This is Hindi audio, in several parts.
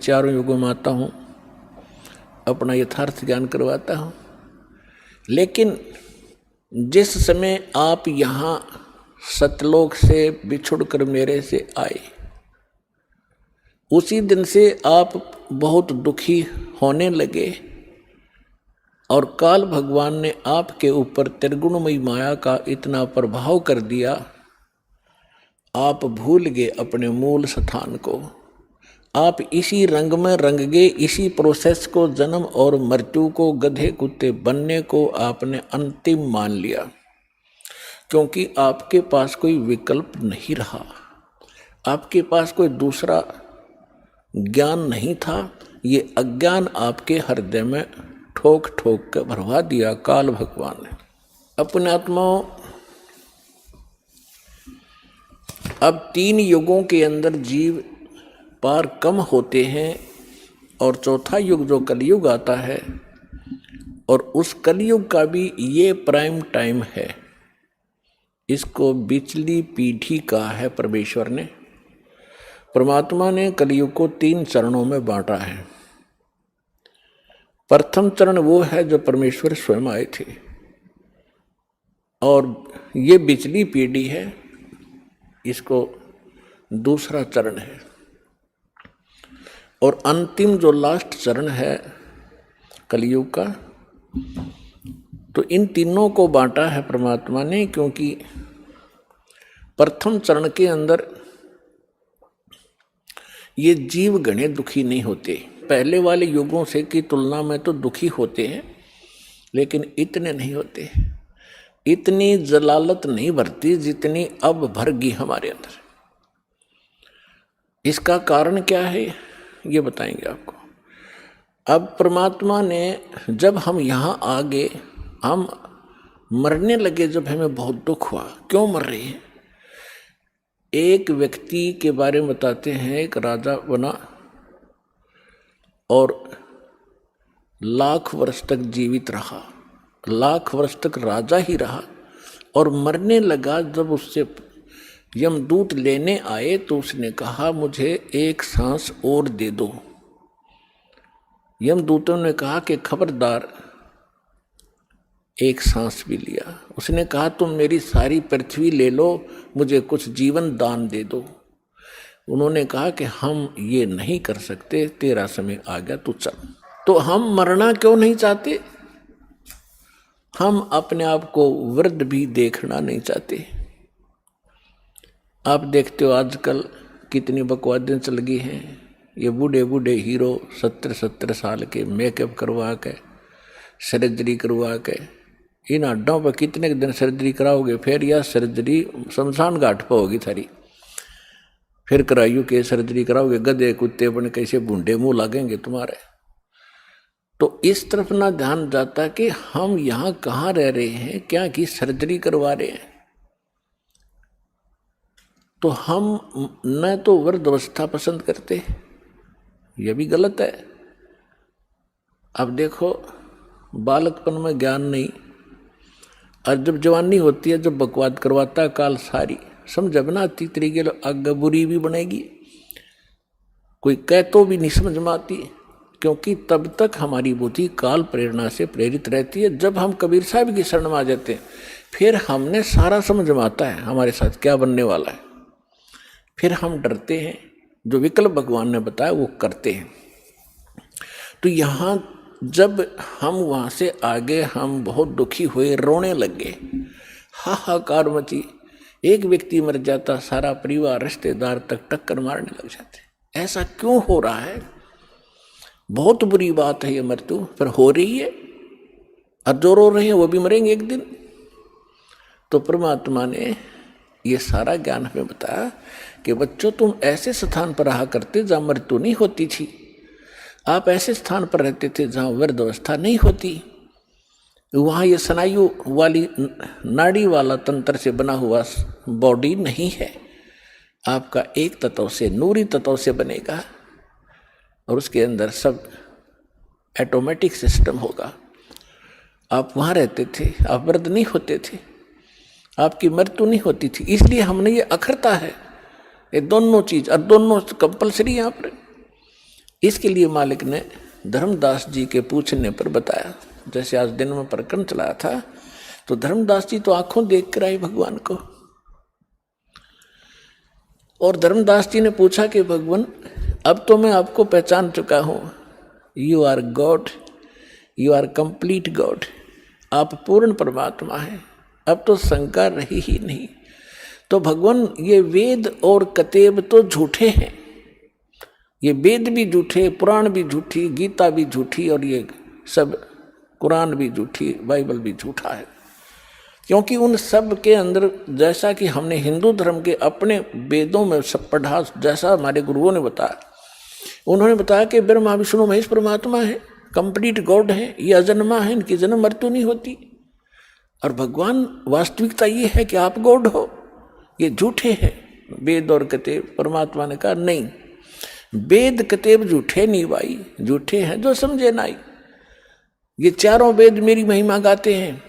चारों युगों में आता हूँ, अपना यथार्थ ज्ञान करवाता हूँ। लेकिन जिस समय आप यहाँ सतलोक से बिछुड़कर मेरे से आए, उसी दिन से आप बहुत दुखी होने लगे और काल भगवान ने आपके ऊपर त्रिगुणमयी माया का इतना प्रभाव कर दिया, आप भूल गए अपने मूल स्थान को। आप इसी रंग में रंग गए, इसी प्रोसेस को, जन्म और मृत्यु को, गधे कुत्ते बनने को आपने अंतिम मान लिया, क्योंकि आपके पास कोई विकल्प नहीं रहा, आपके पास कोई दूसरा ज्ञान नहीं था। ये अज्ञान आपके हृदय में ठोक ठोक कर भरवा दिया काल भगवान ने। अपने आत्माओं, अब 3 युगों के अंदर जीव पार कम होते हैं और चौथा युग जो कलयुग आता है, और उस कलयुग का भी ये प्राइम टाइम है। इसको बिचली पीढ़ी का है परमेश्वर ने। परमात्मा ने कलयुग को 3 चरणों में बांटा है। प्रथम चरण वो है जो परमेश्वर स्वयं आए थे, और ये बिचली पीढ़ी है, इसको दूसरा चरण है। और अंतिम जो लास्ट चरण है कलयुग का, तो इन तीनों को बांटा है परमात्मा ने, क्योंकि प्रथम चरण के अंदर ये जीव घने दुखी नहीं होते। पहले वाले युगों से की तुलना में तो दुखी होते हैं, लेकिन इतने नहीं होते, इतनी जलालत नहीं भरती जितनी अब भरगी हमारे अंदर। इसका कारण क्या है ये बताएंगे आपको। अब परमात्मा ने, जब हम यहाँ आ गए, हम मरने लगे, जब हमें बहुत दुख हुआ। क्यों मर रहे हैं? एक व्यक्ति के बारे में बताते हैं, एक राजा बना और लाख वर्ष तक जीवित रहा, लाख वर्ष तक राजा ही रहा, और मरने लगा। जब उससे यमदूत लेने आए तो उसने कहा, मुझे एक सांस और दे दो। यमदूतों ने कहा कि खबरदार, एक सांस भी लिया। उसने कहा, तुम मेरी सारी पृथ्वी ले लो, मुझे कुछ जीवन दान दे दो। उन्होंने कहा कि हम ये नहीं कर सकते, तेरा समय आ गया, तू चल। तो हम मरना क्यों नहीं चाहते? हम अपने आप को वृद्ध भी देखना नहीं चाहते। आप देखते हो आजकल कितनी बकवादें चल गई हैं। ये बूढ़े बूढ़े हीरो 70-70 साल के मेकअप करवा के, सर्जरी करवा के, इन हड्डों पर कितने दिन सर्जरी कराओगे? फिर यह सर्जरी शमशान घाट पर होगी थारी, फिर कराइयो के सर्जरी कराओगे, गधे कुत्ते बन कैसे बूढ़े मुंह लगेंगे तुम्हारे। तो इस तरफ ना ध्यान जाता कि हम यहाँ कहाँ रह रहे हैं, क्या की सर्जरी करवा रहे हैं। तो हम न तो वृद्धावस्था पसंद करते, यह भी गलत है। अब देखो, बालकपन में ज्ञान नहीं, और जब जवानी होती है, जब बकवाद करवाता काल सारी समझ बना आती, तरीके आगे बुरी भी बनेगी, कोई कह तो भी नहीं समझ में आती, क्योंकि तब तक हमारी बुद्धि काल प्रेरणा से प्रेरित रहती है। जब हम कबीर साहब की शरण में आ जाते हैं, फिर हमने सारा समझ में आता है हमारे साथ क्या बनने वाला है। फिर हम डरते हैं, जो विकल्प भगवान ने बताया वो करते हैं। तो यहाँ जब हम वहाँ से आगे, हम बहुत दुखी हुए, रोने लगे, हाहाकार मची। एक व्यक्ति मर जाता, सारा परिवार रिश्तेदार तक टक्कर मारने लग जाते। ऐसा क्यों हो रहा है? बहुत बुरी बात है ये मृत्यु, पर हो रही है, और जो रो रहे हैं वो भी मरेंगे एक दिन। तो परमात्मा ने ये सारा ज्ञान हमें बताया कि बच्चों, तुम ऐसे स्थान पर रहा करते जहाँ मृत्यु नहीं होती थी, आप ऐसे स्थान पर रहते थे जहाँ वृद्धावस्था नहीं होती। वहाँ ये स्नायु वाली नाड़ी वाला तंत्र से बना हुआ बॉडी नहीं है, आपका एक तत्व से, नूरी तत्व से बनेगा, और उसके अंदर सब ऑटोमेटिक सिस्टम होगा। आप वहाँ रहते थे, आप वृद्ध नहीं होते थे, आपकी मृत्यु नहीं होती थी। इसलिए हमने ये अखरता है, ये दोनों चीज, और दोनों कंपलसरी यहाँ पर। इसके लिए मालिक ने धर्मदास जी के पूछने पर बताया। जैसे आज दिन में प्रकरण चला था तो धर्मदास जी तो आंखों देख कर आए भगवान को, और धर्मदास जी ने पूछा कि भगवान अब तो मैं आपको पहचान चुका हूं, you are God, you are complete God, आप पूर्ण परमात्मा हैं, अब तो शंका रही ही नहीं। तो भगवान ये वेद और कतेब तो झूठे हैं, ये वेद भी झूठे, पुराण भी झूठी, गीता भी झूठी, और ये सब कुरान भी झूठी, बाइबल भी झूठा है। क्योंकि उन सब के अंदर, जैसा कि हमने हिंदू धर्म के अपने वेदों में सब पढ़ा, जैसा हमारे गुरुओं ने बताया, उन्होंने बताया कि ब्रह्मा विष्णु महेश परमात्मा है, कंप्लीट गॉड है, ये अजन्मा है, इनकी जन्म मृत्यु नहीं होती। और भगवान वास्तविकता ये है कि आप गॉड हो, ये झूठे हैं वेद और कतेब। परमात्मा ने कहा नहीं, वेद कतेब झूठे नहीं भाई, झूठे हैं जो समझे नहीं। ये चारों वेद मेरी महिमा गाते हैं।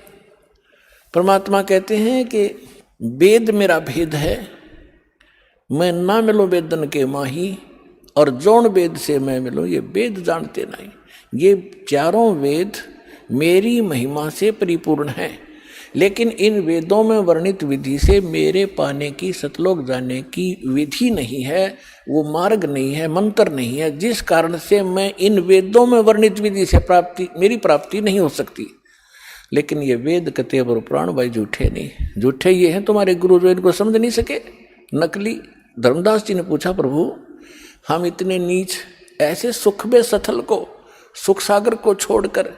परमात्मा कहते हैं कि वेद मेरा भेद है, मैं ना मिलूं वेदन के माही, और जौन वेद से मैं मिलूं ये वेद जानते नहीं। ये चारों वेद मेरी महिमा से परिपूर्ण हैं, लेकिन इन वेदों में वर्णित विधि से मेरे पाने की, सतलोक जाने की विधि नहीं है, वो मार्ग नहीं है, मंत्र नहीं है, जिस कारण से मैं इन वेदों में वर्णित विधि से मेरी प्राप्ति नहीं हो सकती। लेकिन ये वेद कतेब और पुराण भाई झूठे नहीं, झूठे ये हैं तुम्हारे गुरु जो इनको समझ नहीं सके, नकली। धर्मदास जी ने पूछा प्रभु हम इतने नीच, ऐसे सुख में सथल को, सुख सागर को छोड़कर,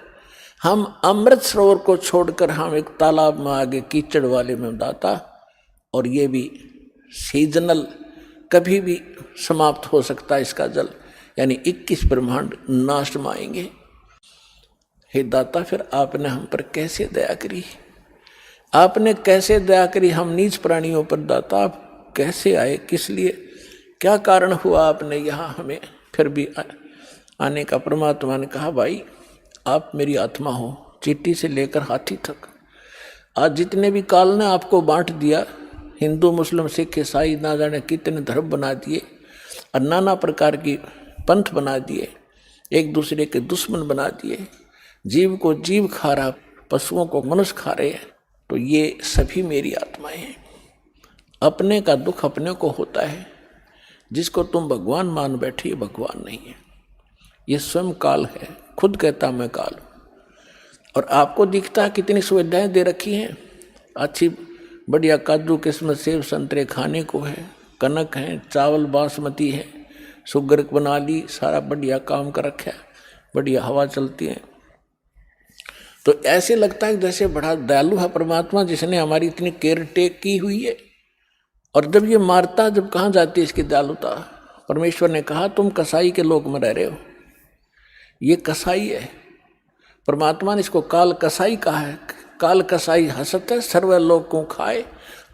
हम अमृत सरोवर को छोड़कर हम एक तालाब में आगे कीचड़ वाले में दाता, और ये भी सीजनल, कभी भी समाप्त हो सकता है इसका जल, यानी 21 ब्रह्मांड नाश में आएंगे। हे दाता फिर आपने हम पर कैसे दया करी, आपने कैसे दया करी हम नीच प्राणियों पर दाता, आप कैसे आए, किस लिए, क्या कारण हुआ आपने यहाँ हमें फिर भी आने का। परमात्मा ने कहा भाई आप मेरी आत्मा हो, चींटी से लेकर हाथी तक। आज जितने भी काल ने आपको बांट दिया, हिंदू मुस्लिम सिख ईसाई ना जाने कितने धर्म बना दिए, और नाना प्रकार की पंथ बना दिए, एक दूसरे के दुश्मन बना दिए, जीव को जीव खा रहा, पशुओं को मनुष्य खा रहे हैं, तो ये सभी मेरी आत्माएं हैं। अपने का दुख अपने को होता है, जिसको तुम भगवान मान बैठे ये भगवान नहीं है, ये स्वयं काल है, खुद कहता मैं काल। और आपको दिखता है कितनी सुविधाएं दे रखी हैं, अच्छी बढ़िया काजू किस्मत सेब संतरे खाने को है, कनक है, चावल बासमती है, शुगर बना ली, सारा बढ़िया काम कर रखा है, बढ़िया हवा चलती है। तो ऐसे लगता है जैसे बड़ा दयालु है परमात्मा, जिसने हमारी इतनी केयर टेक की हुई है। और जब ये मारता, जब कहाँ जाती है इसकी दयालुता। परमेश्वर ने कहा तुम कसाई के लोक में रह रहे हो, ये कसाई है। परमात्मा ने इसको काल कसाई कहा है। काल कसाई हसत है सर्वलोक को खाए,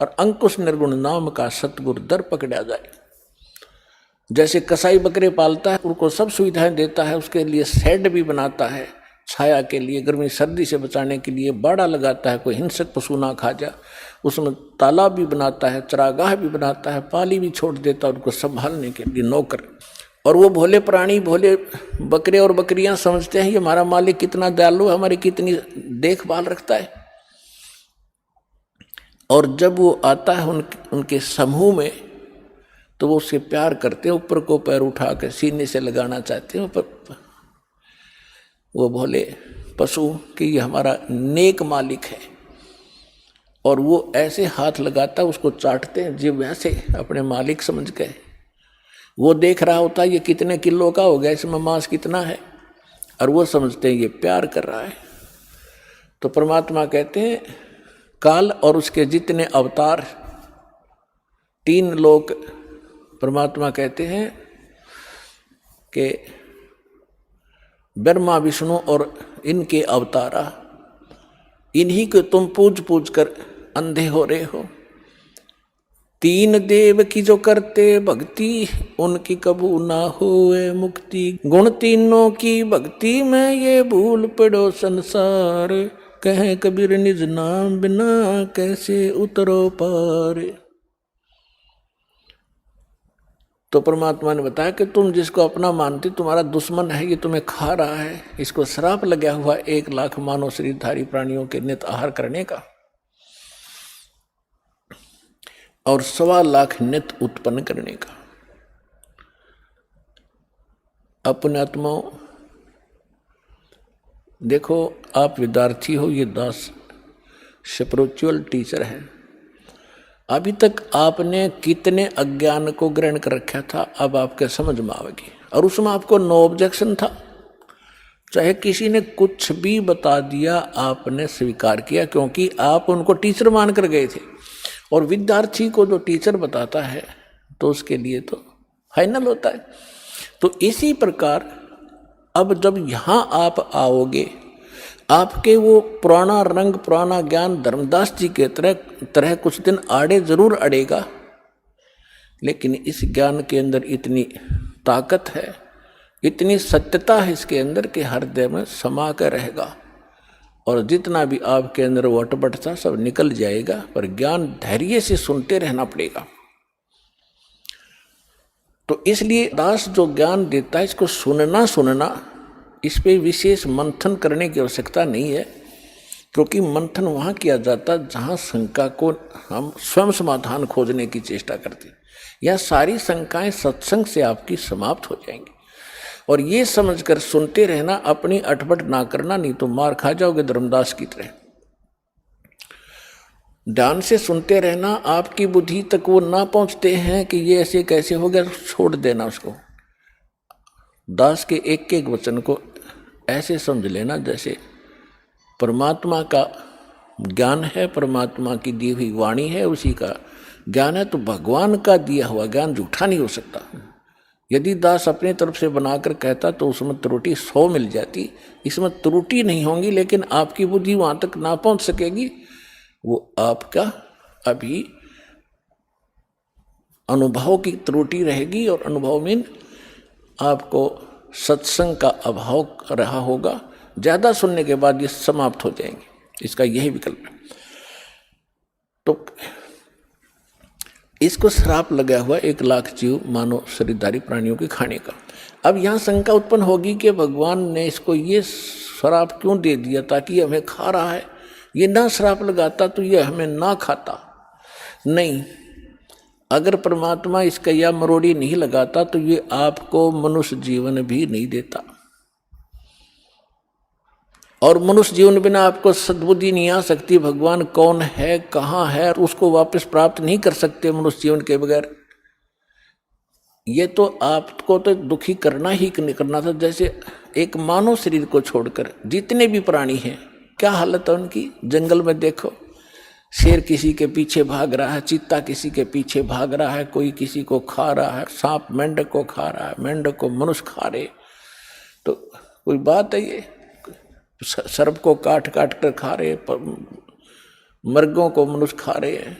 और अंकुश निर्गुण नाम का सतगुरु दर पकड़ा जाए। जैसे कसाई बकरे पालता है, उनको सब सुविधाएं देता है, उसके लिए शेड भी बनाता है छाया के लिए, गर्मी सर्दी से बचाने के लिए बाड़ा लगाता है, कोई हिंसक पशु ना खा जा, उसमें तालाब भी बनाता है, चरागाह भी बनाता है, पाली भी छोड़ देता है, उनको संभालने के लिए नौकर। और वो भोले प्राणी, भोले बकरे और बकरियां समझते हैं ये हमारा मालिक कितना दयालु है, हमारी कितनी देखभाल रखता है। और जब वो आता है उनके समूह में, तो वो उससे प्यार करते हैं, ऊपर को पैर उठा कर सीने से लगाना चाहते हैं, पर वो भोले पशु कि ये हमारा नेक मालिक है। और वो ऐसे हाथ लगाता है, उसको चाटते हैं जीव वैसे अपने मालिक समझ गए। वो देख रहा होता है ये कितने किलो का हो गया, इसमें मांस कितना है, और वो समझते हैं ये प्यार कर रहा है। तो परमात्मा कहते हैं काल और उसके जितने अवतार, 3 लोक, परमात्मा कहते हैं कि ब्रह्मा विष्णु और इनके अवतारा, इन्हीं को तुम पूज पूज कर अंधे हो रहे हो। 3 देव की जो करते भक्ति, उनकी कबू ना होए मुक्ति। गुण तीनों की भक्ति में ये भूल पड़ो संसार, कहे कबीर निज नाम बिना कैसे उतरो पार। तो परमात्मा ने बताया कि तुम जिसको अपना मानते तुम्हारा दुश्मन है, ये तुम्हें खा रहा है, इसको श्राप लगा हुआ 1,00,000 मानव शरीरधारी प्राणियों के नित आहार करने का और 1,25,00,000 नित उत्पन्न करने का। अपने आत्माओं देखो, आप विद्यार्थी हो, ये दास स्पिरिचुअल टीचर है। अभी तक आपने कितने अज्ञान को ग्रहण कर रखा था, अब आपके समझ में आवेगी। और उसमें आपको नो ऑब्जेक्शन था, चाहे किसी ने कुछ भी बता दिया आपने स्वीकार किया, क्योंकि आप उनको टीचर मान कर गए थे। और विद्यार्थी को जो टीचर बताता है तो उसके लिए तो फाइनल होता है। तो इसी प्रकार अब जब यहाँ आप आओगे, आपके वो पुराना रंग पुराना ज्ञान धर्मदास जी के तरह कुछ दिन आड़े जरूर अड़ेगा, लेकिन इस ज्ञान के अंदर इतनी ताकत है, इतनी सत्यता है इसके अंदर कि हृदय में समा कर रहेगा। और जितना भी आपके अंदर वो अटपट था सब निकल जाएगा, पर ज्ञान धैर्य से सुनते रहना पड़ेगा। तो इसलिए दास जो ज्ञान देता है इसको सुनना, इस पे विशेष मंथन करने की आवश्यकता नहीं है, क्योंकि मंथन वहाँ किया जाता जहाँ शंका को हम स्वयं समाधान खोजने की चेष्टा करते। यह सारी शंकाएं सत्संग से आपकी समाप्त हो जाएंगी। और ये समझकर सुनते रहना, अपनी अटपट ना करना, नहीं तो मार खा जाओगे धर्मदास की तरह। ध्यान से सुनते रहना, आपकी बुद्धि तक वो ना पहुँचते हैं कि ये ऐसे कैसे हो गया, छोड़ देना उसको। दास के एक एक वचन को ऐसे समझ लेना जैसे परमात्मा का ज्ञान है, परमात्मा की दी हुई वाणी है, उसी का ज्ञान है। तो भगवान का दिया हुआ ज्ञान झूठा नहीं हो सकता। यदि दास अपनी तरफ से बनाकर कहता तो उसमें त्रुटि 100 मिल जाती, इसमें त्रुटि नहीं होंगी, लेकिन आपकी बुद्धि वहाँ तक ना पहुँच सकेगी। वो आपका अभी अनुभव की त्रुटि रहेगी, और अनुभव में आपको सत्संग का अभाव रहा होगा। ज़्यादा सुनने के बाद ये समाप्त हो जाएंगे, इसका यही विकल्प है। तो इसको श्राप लगा हुआ 1,00,000 जीव मानव शरीरधारी प्राणियों के खाने का। अब यहाँ शंका उत्पन्न होगी कि भगवान ने इसको ये श्राप क्यों दे दिया, ताकि हमें खा रहा है। ये ना श्राप लगाता तो ये हमें ना खाता। नहीं, अगर परमात्मा इसका या मरोड़ी नहीं लगाता तो ये आपको मनुष्य जीवन भी नहीं देता। और मनुष्य जीवन बिना आपको सद्बुद्धि नहीं आ सकती, भगवान कौन है, कहाँ है, उसको वापस प्राप्त नहीं कर सकते मनुष्य जीवन के बगैर। ये तो आपको तो दुखी करना ही करना था। जैसे एक मानव शरीर को छोड़कर जितने भी प्राणी हैं, क्या हालत है उनकी। जंगल में देखो, शेर किसी के पीछे भाग रहा है, चीता किसी के पीछे भाग रहा है, कोई किसी को खा रहा है, सांप मेंढक को खा रहा है, मेंढक को मनुष्य खा रहे। तो कोई बात है ये, सर्प को काट काट कर खा रहे, मर्गों को मनुष्य खा रहे हैं,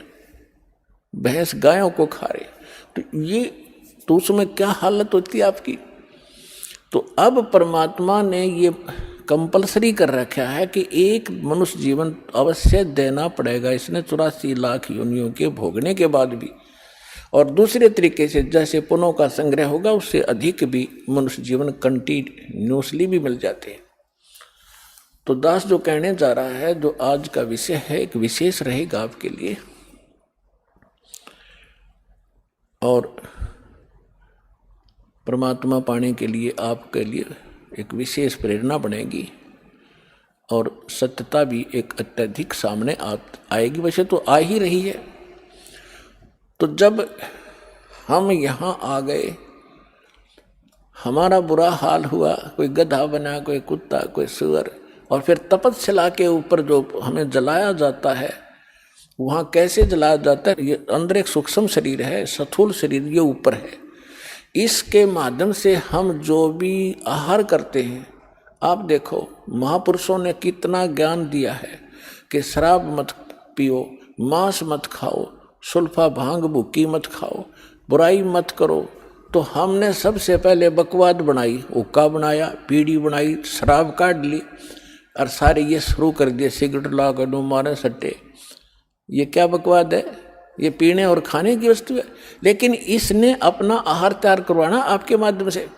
भैंस गायों को खा रहे। तो ये तो उसमें क्या हालत होती है आपकी। तो अब परमात्मा ने ये कंपलसरी कर रखा है कि एक मनुष्य जीवन अवश्य देना पड़ेगा इसने 84 लाख योनियों के भोगने के बाद भी। और दूसरे तरीके से जैसे पुण्यों का संग्रह होगा उससे अधिक भी मनुष्य जीवन कंटिन्यूसली भी मिल जाते हैं। तो दास जो कहने जा रहा है, जो आज का विषय है, एक विशेष रहेगा आपके लिए और परमात्मा पाने के लिए आपके लिए एक विशेष प्रेरणा बनेगी और सत्यता भी एक अत्यधिक सामने आएगी। वैसे तो आ ही रही है। तो जब हम यहाँ आ गए, हमारा बुरा हाल हुआ, कोई गधा बना, कोई कुत्ता, कोई सुअर, और फिर तपस्या के ऊपर जो हमें जलाया जाता है, वहाँ कैसे जलाया जाता है। ये अंदर एक सूक्ष्म शरीर है, स्थूल शरीर ये ऊपर है। इसके माध्यम से हम जो भी आहार करते हैं, आप देखो महापुरुषों ने कितना ज्ञान दिया है कि शराब मत पियो, मांस मत खाओ, सुल्फा भांग भुक्की मत खाओ, बुराई मत करो। तो हमने सबसे पहले बकवाद बनाई, हुक्का बनाया, बीड़ी बनाई, शराब काट ली और सारे ये शुरू कर दिए, सिगरेट ला कर दो, मारे सट्टे। ये क्या बकवाद है। ये पीने और खाने की वस्तु है, लेकिन इसने अपना आहार तैयार करवाना आपके माध्यम से।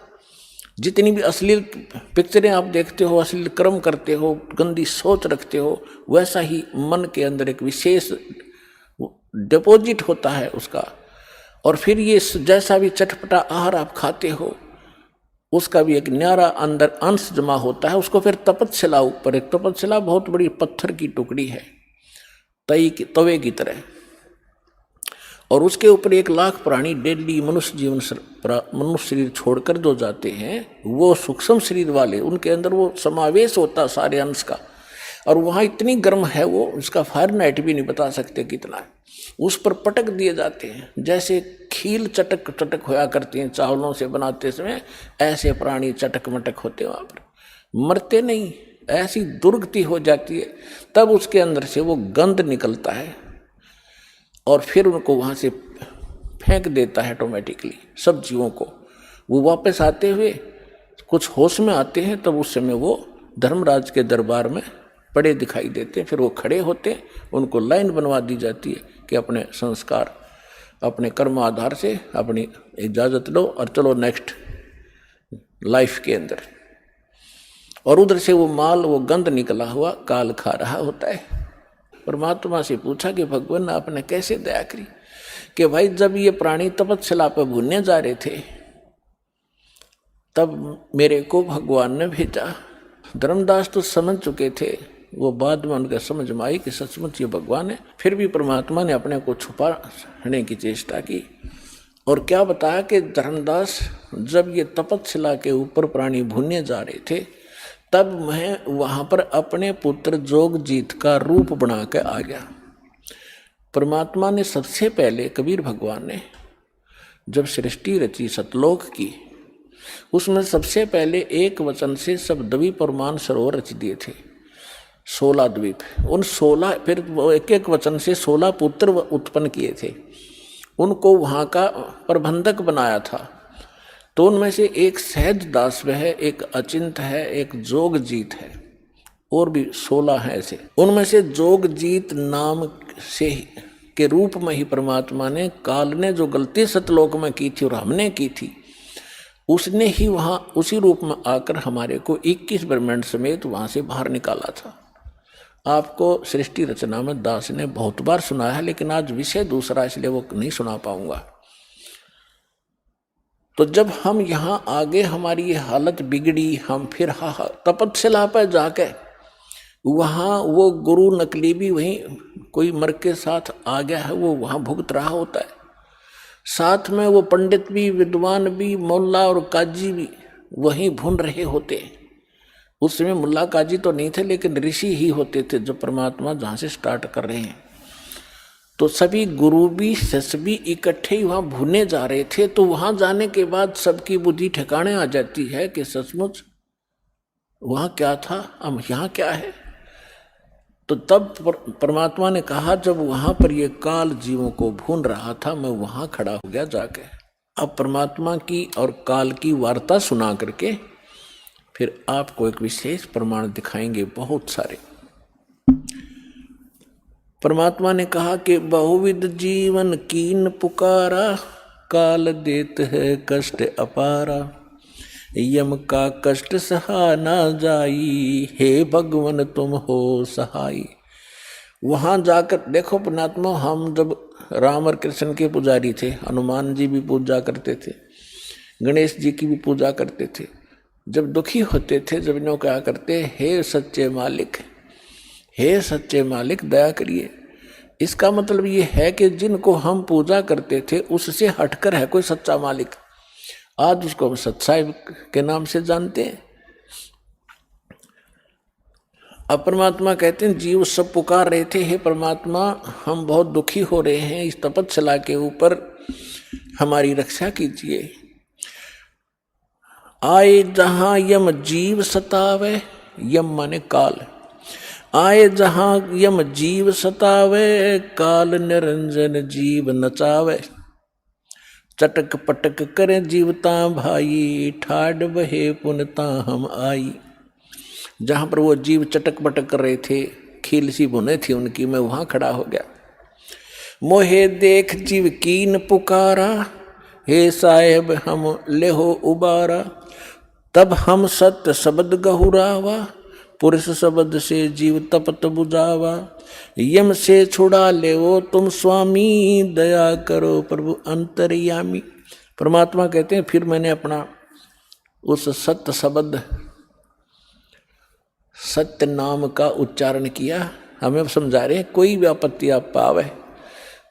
जितनी भी अश्लील पिक्चरें आप देखते हो, अश्लील कर्म करते हो, गंदी सोच रखते हो, वैसा ही मन के अंदर एक विशेष डिपॉजिट होता है उसका। और फिर ये जैसा भी चटपटा आहार आप खाते हो, उसका भी एक न्यारा अंदर अंश जमा होता है। उसको फिर तपतशिला ऊपर, एक तपतशिला बहुत बड़ी पत्थर की टुकड़ी है तवे की तरह, और उसके ऊपर 1,00,000 प्राणी डेली मनुष्य शरीर छोड़कर जो जाते हैं, वो सूक्ष्म शरीर वाले, उनके अंदर वो समावेश होता सारे अंश का। और वहाँ इतनी गर्म है वो, उसका फारेनहाइट भी नहीं बता सकते कितना है। उस पर पटक दिए जाते हैं, जैसे खील चटक चटक होया करती हैं चावलों से बनाते समय, ऐसे प्राणी चटक मटक होते वहाँ पर, मरते नहीं, ऐसी दुर्गति हो जाती है। तब उसके अंदर से वो गंध निकलता है और फिर उनको वहाँ से फेंक देता है ऑटोमेटिकली सब जीवों को। वो वापस आते हुए कुछ होश में आते हैं, तब उस समय वो धर्मराज के दरबार में पड़े दिखाई देते हैं। फिर वो खड़े होते हैं, उनको लाइन बनवा दी जाती है कि अपने संस्कार, अपने कर्म आधार से अपनी इजाज़त लो और चलो नेक्स्ट लाइफ के अंदर। और उधर से वो माल, वो गंध निकला हुआ काल खा रहा होता है। परमात्मा से पूछा कि भगवान आपने कैसे दया करी, कि भाई जब ये प्राणी तपस्या पर भूनने जा रहे थे, तब मेरे को भगवान ने भेजा। धर्मदास तो समझ चुके थे, वो बाद में उनके समझ में आई कि सचमुच ये भगवान है। फिर भी परमात्मा ने अपने को छुपाने की चेष्टा की और क्या बताया कि धर्मदास जब ये तपस्या के ऊपर प्राणी भूनने जा रहे थे, तब मैं वहाँ पर अपने पुत्र जोगजीत का रूप बना के आ गया। परमात्मा ने सबसे पहले, कबीर भगवान ने जब सृष्टि रची सतलोक की, उसमें सबसे पहले एक वचन से सब द्वीप और मानसरोवर रच दिए थे, 16 द्वीप। उन 16, फिर वो एक एक वचन से 16 पुत्र उत्पन्न किए थे, उनको वहाँ का प्रबंधक बनाया था। तो उनमें से एक सहज दास है, एक अचिंत है, एक जोगजीत है, और भी 16 हैं ऐसे। उनमें से जोगजीत नाम से के रूप में ही परमात्मा ने, काल ने जो गलती सतलोक में की थी और हमने की थी, उसने ही वहाँ उसी रूप में आकर हमारे को 21 ब्रह्मांड समेत वहाँ से बाहर निकाला था। आपको सृष्टि रचना में दास ने बहुत बार सुनाया है, लेकिन आज विषय दूसरा, इसलिए वो नहीं सुना पाऊंगा। तो जब हम यहाँ आगे हमारी ये हालत बिगड़ी, हम फिर तपस्या पर जाके वहाँ वो गुरु नकली भी वहीं कोई मर के साथ आ गया है, वो वहाँ भुगत रहा होता है। साथ में वो पंडित भी, विद्वान भी, मुल्ला और काजी भी वहीं भून रहे होते हैं। उस समय मुल्ला काजी तो नहीं थे, लेकिन ऋषि ही होते थे जो परमात्मा जहाँ से स्टार्ट कर रहे हैं। तो सभी गुरु भी, शिष्य भी इकट्ठे ही वहाँ भूने जा रहे थे। तो वहाँ जाने के बाद सबकी बुद्धि ठिकाने आ जाती है कि सचमुच वहाँ क्या था, अब यहाँ क्या है। तो तब परमात्मा ने कहा, जब वहाँ पर ये काल जीवों को भून रहा था, मैं वहाँ खड़ा हो गया जाके। अब परमात्मा की और काल की वार्ता सुना करके फिर आपको एक विशेष प्रमाण दिखाएंगे, बहुत सारे। परमात्मा ने कहा कि बहुविध जीवन कीन पुकारा, काल देत है कष्ट अपारा, यम का कष्ट सहा ना जाई, हे भगवन तुम हो सहाई। वहाँ जाकर देखो परमात्मा, हम जब राम और कृष्ण के पुजारी थे, हनुमान जी भी पूजा करते थे, गणेश जी की भी पूजा करते थे। जब दुखी होते थे, जब इन्हों क्या करते, हे सच्चे मालिक, हे सच्चे मालिक दया करिए। इसका मतलब ये है कि जिनको हम पूजा करते थे उससे हटकर है कोई सच्चा मालिक। आज उसको हम सच्चाई के नाम से जानते हैं। अब परमात्मा कहते हैं, जीव सब पुकार रहे थे, हे परमात्मा हम बहुत दुखी हो रहे हैं, इस तपस्या के ऊपर हमारी रक्षा कीजिए। आए जहां यम जीव सतावे, यम माने काल, आए जहां यम जीव सतावे, काल निरंजन जीव नचावे, चटक पटक करे जीवता भाई, ठाड बहे पुनता हम आई। जहां पर वो जीव चटक पटक कर रहे थे, खील सी बुने थी उनकी, मैं वहां खड़ा हो गया। मोहे देख जीव कीन पुकारा, हे साहेब हम लेहो उबारा। तब हम सत्य शब्द गहुरावा, पुरुष शब्द से जीव तपत बुझावा। यम से छुड़ा ले वो तुम स्वामी, दया करो प्रभु अंतर्यामी। परमात्मा कहते हैं फिर मैंने अपना उस सत्य शब्द सत्य नाम का उच्चारण किया। हमें समझा रहे हैं कोई भी आपत्ति आप पावे,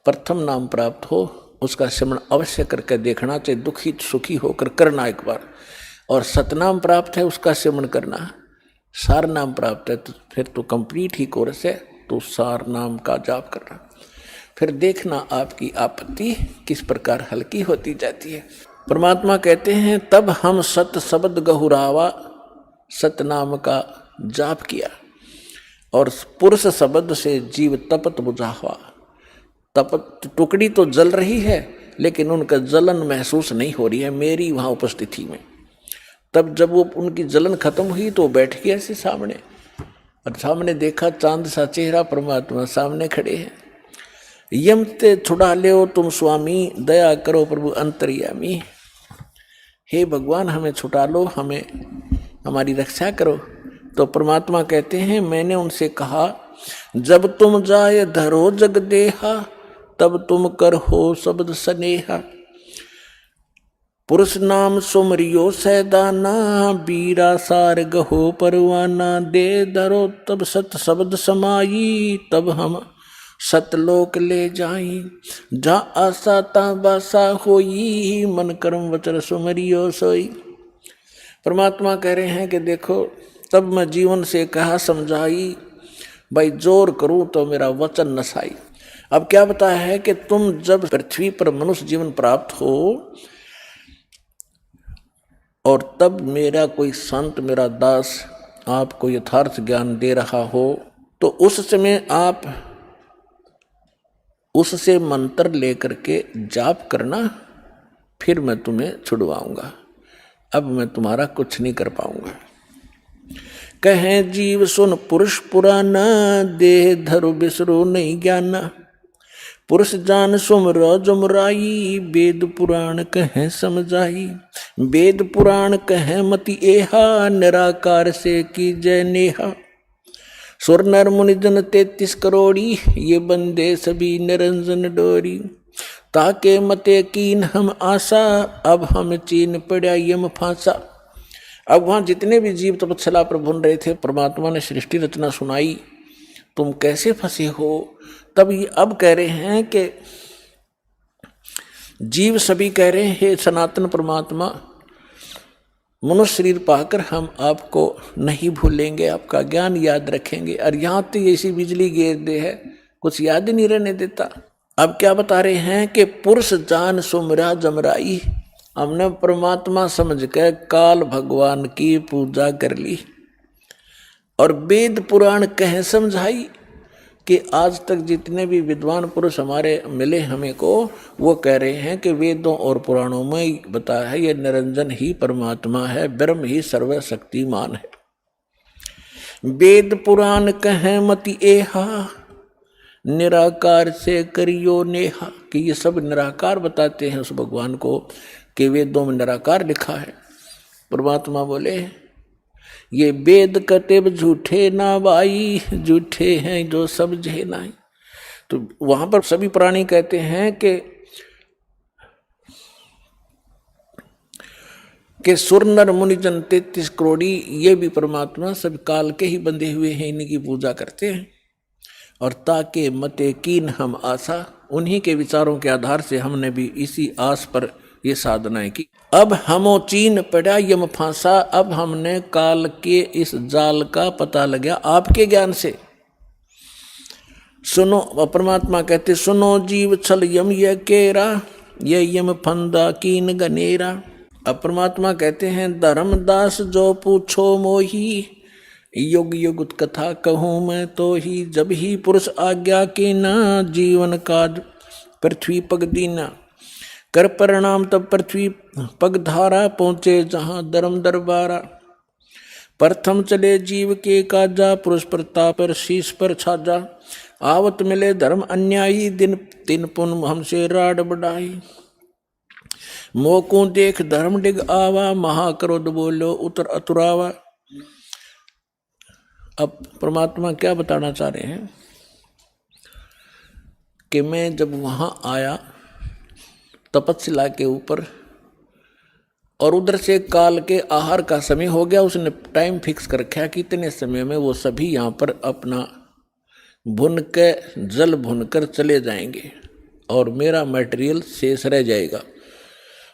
प्रथम नाम प्राप्त हो उसका स्मरण अवश्य करके देखना चाहिए, दुखी सुखी होकर करना एक बार। और सतनाम प्राप्त है उसका स्मरण करना, सार नाम प्राप्त है तो फिर तो कंप्लीट ही कोर्स है, तो सार नाम का जाप करना। फिर देखना आपकी आपत्ति किस प्रकार हल्की होती जाती है। परमात्मा कहते हैं तब हम सत शब्द गहुरावा, सतनाम का जाप किया और पुरुष शब्द से जीव तपत बुझावा। तपत टुकड़ी तो जल रही है लेकिन उनका जलन महसूस नहीं हो रही है मेरी वहाँ उपस्थिति में। तब जब वो उनकी जलन खत्म हुई तो बैठ गया ऐसे सामने, और सामने देखा चांद सा चेहरा, परमात्मा सामने खड़े हैं। यम ते छुड़ा ले तुम स्वामी, दया करो प्रभु अंतर्यामी। हे भगवान हमें छुटा लो, हमें हमारी रक्षा करो। तो परमात्मा कहते हैं मैंने उनसे कहा जब तुम जाए धरो जग देहा, तब तुम कर हो शब्द स्नेहा। पुरुष नाम सुमरियो सैदाना, बीरा सार गहो परवाना। दे धरो तब सत शब्द समाई, तब हम सतलोक ले जाई। जा आशा ता बासा होई, मन कर्म वचन सुमरियो सोई। परमात्मा कह रहे हैं कि देखो तब मैं जीवन से कहा समझाई, भाई जोर करूं तो मेरा वचन नसाई। अब क्या बताया है कि तुम जब पृथ्वी पर मनुष्य जीवन प्राप्त हो और तब मेरा कोई संत मेरा दास आपको यथार्थ ज्ञान दे रहा हो, तो उस समय आप उससे मंत्र लेकर के जाप करना, फिर मैं तुम्हें छुड़वाऊंगा। अब मैं तुम्हारा कुछ नहीं कर पाऊंगा। कहे जीव सुन पुरुष पुराना, देह धरु बिसरो नहीं ज्ञाना। पुरुष जान सुमरो जुमराई, वेद पुराण कहे समझाई। वेद पुराण कहे मति एहा, निराकार से की जय नेहा। सुर नर मुनि जन 33 करोड़ी, ये बंदे सभी निरंजन डोरी। ताके मते कीन हम आशा, अब हम चीन पड़ा यम फांसा। अब वहाँ जितने भी जीव तपस्या पर भुन रहे थे, परमात्मा ने सृष्टि रचना सुनाई, तुम कैसे फंसे हो। तब ये अब कह रहे हैं कि जीव सभी कह रहे हैं हे सनातन परमात्मा, मनुष्य शरीर पाकर हम आपको नहीं भूलेंगे, आपका ज्ञान याद रखेंगे। और यहाँ तो ऐसी बिजली गिर दे है, कुछ याद ही नहीं रहने देता। अब क्या बता रहे हैं कि पुरुष जान सुमरा जमराई, हमने परमात्मा समझ के काल भगवान की पूजा कर ली और वेद पुराण कह समझाई कि आज तक जितने भी विद्वान पुरुष हमारे मिले हमें को, वो कह रहे हैं कि वेदों और पुराणों में बताया है ये निरंजन ही परमात्मा है, ब्रह्म ही सर्वशक्तिमान है। वेद पुराण कहे मति एहा, निराकार से करियो नेहा। कि ये सब निराकार बताते हैं उस भगवान को कि वेदों में निराकार लिखा है। परमात्मा बोले ये वेद कतेब झूठे ना भाई, झूठे हैं जो समझे ना। तो वहां पर सभी प्राणी कहते हैं कि सुर नर मुनि जन 33 करोड़ी, ये भी परमात्मा सब काल के ही बंधे हुए हैं, इन्हीं की पूजा करते हैं। और ताके मते कीन हम आशा, उन्हीं के विचारों के आधार से हमने भी इसी आस पर ये साधनाएं की। अब हमो चीन पड़ा यम फांसा, अब हमने काल के इस जाल का पता लगा आपके ज्ञान से। सुनो, परमात्मा कहते सुनो जीव छल यम ये केरा, ये यम फंदा कीन गनेरा। अब परमात्मा कहते हैं धर्मदास जो पूछो मोही, युग युग कथा कहूँ मैं तो ही। जब ही पुरुष आज्ञा की ना, जीवन काज पृथ्वी पग दीना। कर परिणाम तब पृथ्वी पग धारा, पहुँचे जहाँ धर्म दरबारा। प्रथम चले जीव के काजा, पुरुष प्रताप पर शीश पर छाजा। आवत मिले धर्म अन्यायी, दिन तीन पुन हमसे राड बढ़ाई। मोकू देख धर्म डिग आवा, महाक्रोध बोलो उतर अतुरावा। अब परमात्मा क्या बताना चाह रहे हैं कि मैं जब वहां आया तपस्या के ऊपर और उधर से काल के आहार का समय हो गया, उसने टाइम फिक्स कर रखा कि इतने समय में वो सभी यहाँ पर अपना भुन के जल भुनकर चले जाएंगे और मेरा मटेरियल शेष रह जाएगा।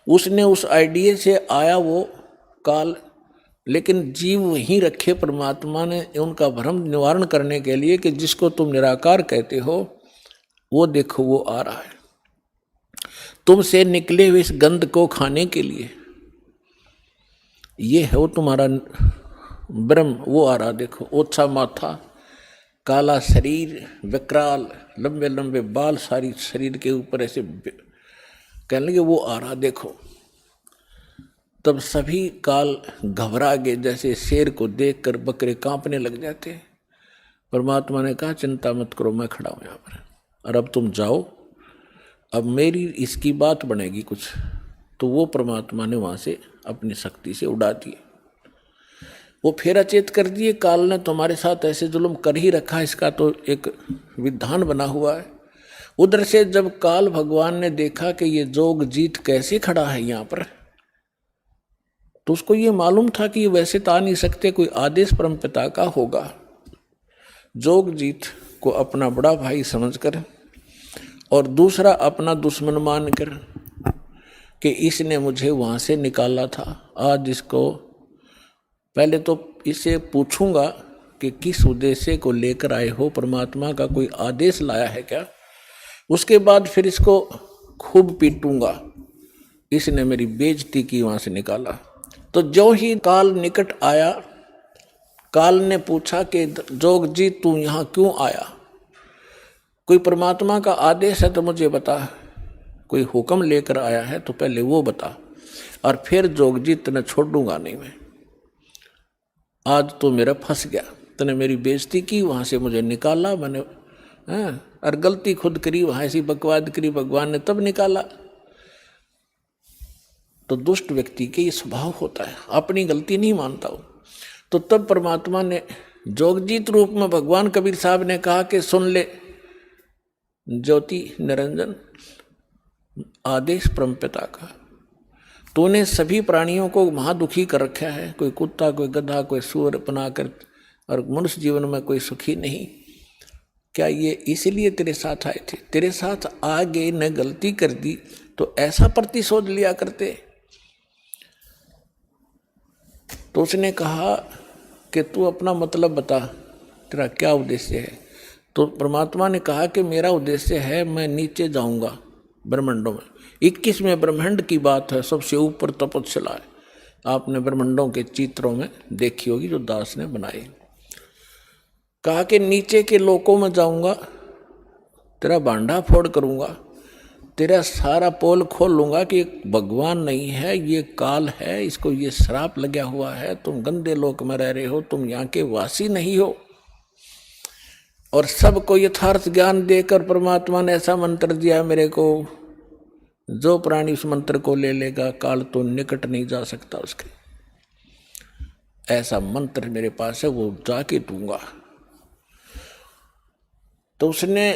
उसने उस आइडिया से आया वो काल, लेकिन जीव वहीं रखे परमात्मा ने उनका भ्रम निवारण करने के लिए कि जिसको तुम निराकार कहते हो वो देखो वो आ रहा है तुमसे निकले हुए इस गंध को खाने के लिए। ये है वो तुम्हारा ब्रह्म, वो आ रहा देखो। ओछा माथा, काला शरीर, विकराल, लंबे लंबे बाल सारी शरीर के ऊपर ऐसे कहने लगे वो आ रहा देखो। तब सभी काल घबरा गए, जैसे शेर को देखकर बकरे कांपने लग जाते। परमात्मा ने कहा चिंता मत करो, मैं खड़ा हूं यहाँ पर और अब तुम जाओ, अब मेरी इसकी बात बनेगी कुछ। तो वो परमात्मा ने वहां से अपनी शक्ति से उड़ा दिए, वो फिर अचेत कर दिए। काल ने तुम्हारे साथ ऐसे जुल्म कर ही रखा, इसका तो एक विधान बना हुआ है। उधर से जब काल भगवान ने देखा कि ये जोग जीत कैसे खड़ा है यहाँ पर, तो उसको ये मालूम था कि ये वैसे तो आ नहीं सकते, कोई आदेश परमपिता का होगा। जोग जीत को अपना बड़ा भाई समझकर और दूसरा अपना दुश्मन मानकर कि इसने मुझे वहां से निकाला था, आज इसको पहले तो इसे पूछूंगा कि किस उद्देश्य को लेकर आए हो, परमात्मा का कोई आदेश लाया है क्या। उसके बाद फिर इसको खूब पीटूंगा, इसने मेरी बेइज्जती की, वहां से निकाला। तो जो ही काल निकट आया, काल ने पूछा कि जोग जी तू यहां क्यों आया, कोई परमात्मा का आदेश है तो मुझे बता, कोई हुक्म लेकर आया है तो पहले वो बता, और फिर जोग जी तने छोड़ूंगा नहीं मैं। आज तो मेरा फंस गया, तने मेरी बेइज्जती की, वहां से मुझे निकाला मैंने, और गलती खुद करी, वहां ऐसी बकवाद करी, भगवान ने तब निकाला। तो दुष्ट व्यक्ति के ये स्वभाव होता है, अपनी गलती नहीं मानता हो। तो तब परमात्मा ने जोगजीत रूप में भगवान कबीर साहब ने कहा कि सुन ले ज्योति निरंजन, आदेश परमपिता का, तूने सभी प्राणियों को महादुखी कर रखा है, कोई कुत्ता, कोई गधा, कोई सूअर बनाकर, और मनुष्य जीवन में कोई सुखी नहीं। क्या ये इसीलिए तेरे साथ आए थे? तेरे साथ आगे न गलती कर दी तो ऐसा प्रतिशोध लिया करते। तो उसने कहा कि तू अपना मतलब बता, तेरा क्या उद्देश्य है। तो परमात्मा ने कहा कि मेरा उद्देश्य है मैं नीचे जाऊंगा ब्रह्मांडों में। 21वें ब्रह्मांड की बात है, सबसे ऊपर तपस्या है, आपने ब्रह्मांडों के चित्रों में देखी होगी जो दास ने बनाए। कहा कि नीचे के लोकों में जाऊंगा, तेरा भांडा फोड़ करूंगा, तेरा सारा पोल खोल लूंगा कि भगवान नहीं है, ये काल है, इसको ये श्राप लगा हुआ है, तुम गंदे लोक में रह रहे हो, तुम यहाँ के वासी नहीं हो। और सबको यथार्थ ज्ञान देकर परमात्मा ने ऐसा मंत्र दिया मेरे को, जो प्राणी उस मंत्र को ले लेगा काल तो निकट नहीं जा सकता उसके। ऐसा मंत्र मेरे पास है, वो जाके दूंगा। तो उसने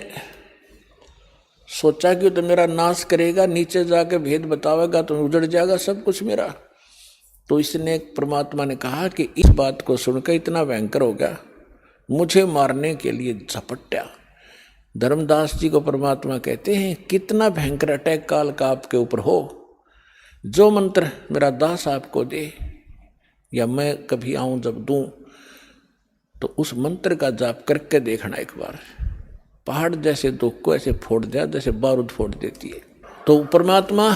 सोचा कि तो मेरा नाश करेगा, नीचे जाके भेद बतावेगा तो उजड़ जाएगा सब कुछ मेरा। तो इसने परमात्मा ने कहा कि इस बात को सुनकर इतना भयंकर हो गया, मुझे मारने के लिए झपट्या। धर्मदास जी को परमात्मा कहते हैं कितना भयंकर अटैक काल का आपके ऊपर हो, जो मंत्र मेरा दास आपको दे या मैं कभी आऊं जब दूं, तो उस मंत्र का जाप करके देखना एक बार, पहाड़ जैसे दुख को ऐसे फोड़ दिया जैसे बारूद फोड़ देती है। तो परमात्मा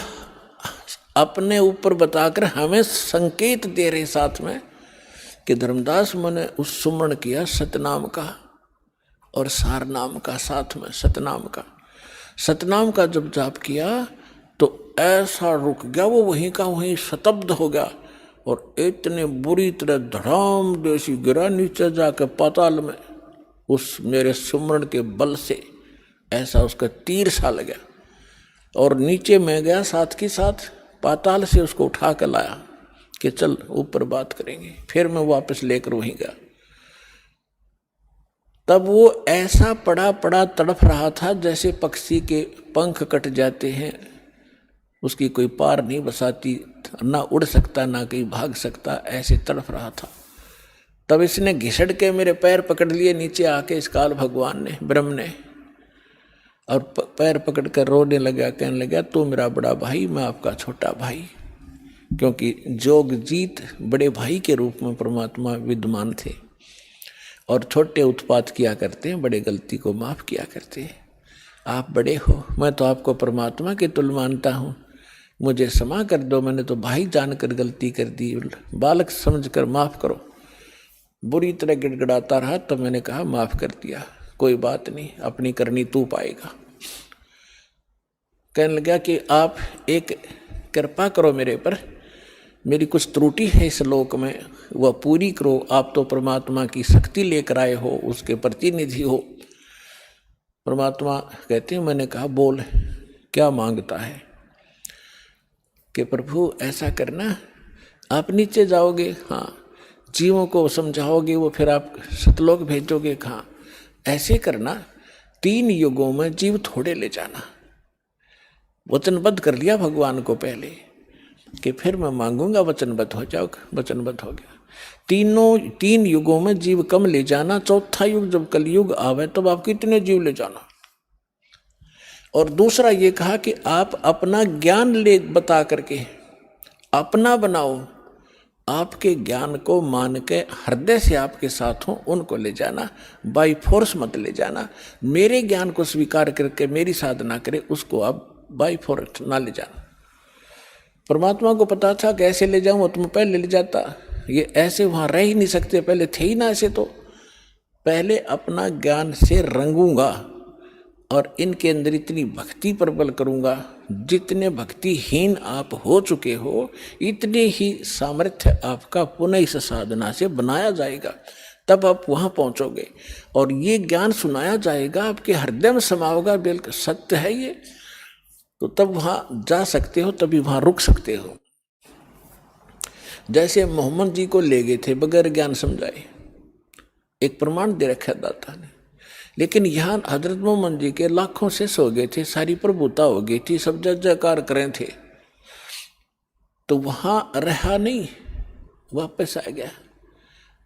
अपने ऊपर बताकर हमें संकेत दे रहे साथ में कि धर्मदास मैंने उस सुमरण किया सतनाम का और सार नाम का, साथ में सतनाम का। सतनाम का जब जाप किया तो ऐसा रुक गया वो, वहीं का वहीं शतब्द हो गया और इतने बुरी तरह धड़ाम देसी गिरा नीचे जाकर पाताल में। उस मेरे सुमरण के बल से ऐसा उसका तीर सा लगा और नीचे मैं गया, साथ के साथ पाताल से उसको उठा कर लाया कि चल ऊपर बात करेंगे। फिर मैं वापस लेकर वहीं गया। तब वो ऐसा पड़ा पड़ा तड़फ रहा था जैसे पक्षी के पंख कट जाते हैं, उसकी कोई पार नहीं बसाती, ना उड़ सकता ना कहीं भाग सकता, ऐसे तड़फ रहा था। तब इसने घिसड़ के मेरे पैर पकड़ लिए नीचे आके, इस काल भगवान ने, ब्रह्म ने, और पैर पकड़ कर रोने लगा, कहने लगा तू मेरा बड़ा भाई, मैं आपका छोटा भाई। क्योंकि जोगजीत बड़े भाई के रूप में परमात्मा विद्यमान थे और छोटे उत्पात किया करते हैं, बड़े गलती को माफ किया करते हैं। आप बड़े हो, मैं तो आपको परमात्मा के तुल्य मानता हूँ, मुझे क्षमा कर दो, मैंने तो भाई जानकर गलती कर दी, बालक समझकर माफ करो। बुरी तरह गिड़गिड़ाता रहा, तब मैंने कहा माफ कर दिया, कोई बात नहीं, अपनी करनी तू पाएगा। कहने लगा कि आप एक कृपा करो मेरे पर, मेरी कुछ त्रुटि है इस लोक में, वह पूरी करो। आप तो परमात्मा की शक्ति लेकर आए हो, उसके प्रतिनिधि हो। परमात्मा कहते हैं, मैंने कहा बोल क्या मांगता है? कि प्रभु ऐसा करना, आप नीचे जाओगे, हाँ, जीवों को समझाओगे, वो फिर आप सतलोक भेजोगे, हाँ, ऐसे करना, 3 युगों में जीव थोड़े ले जाना। वचनबद्ध कर लिया भगवान को पहले कि फिर मैं मांगूंगा, वचनबद्ध हो जाओ, वचनबद्ध हो गया। 3 युगों में जीव कम ले जाना, चौथा युग जब कलयुग आवे तब आप कितने जीव ले जाना। और दूसरा ये कहा कि आप अपना ज्ञान ले बता करके अपना बनाओ, आपके ज्ञान को मान के हृदय से आपके साथ हो उनको ले जाना, बाई फोर्स मत ले जाना। मेरे ज्ञान को स्वीकार करके मेरी साधना करे उसको आप बाई फोर्स ना ले जाना। परमात्मा को पता था कैसे ले जाऊं, तुम पहले ले जाता, ये ऐसे वहां रह ही नहीं सकते, पहले थे ही ना ऐसे, तो पहले अपना ज्ञान से रंगूंगा और इनके अंदर इतनी भक्ति प्रबल करूंगा, जितने भक्तिहीन आप हो चुके हो इतने ही सामर्थ्य आपका पुनः इस साधना से बनाया जाएगा, तब आप वहां पहुंचोगे और ये ज्ञान सुनाया जाएगा, आपके हृदय में समाओगा, बिल्कुल सत्य है ये, तो तब वहां जा सकते हो, तभी वहां रुक सकते हो। जैसे मोहम्मद जी को ले गए थे बगैर ज्ञान समझाए, एक प्रमाण दे रखा दाता ने, लेकिन यहाँ हजरत मोहम्मद जी के लाखों से सो गए थे, सारी प्रभुता हो गई थी, सब जय जयकार करें थे, तो वहां रहा नहीं, वापस आ गया।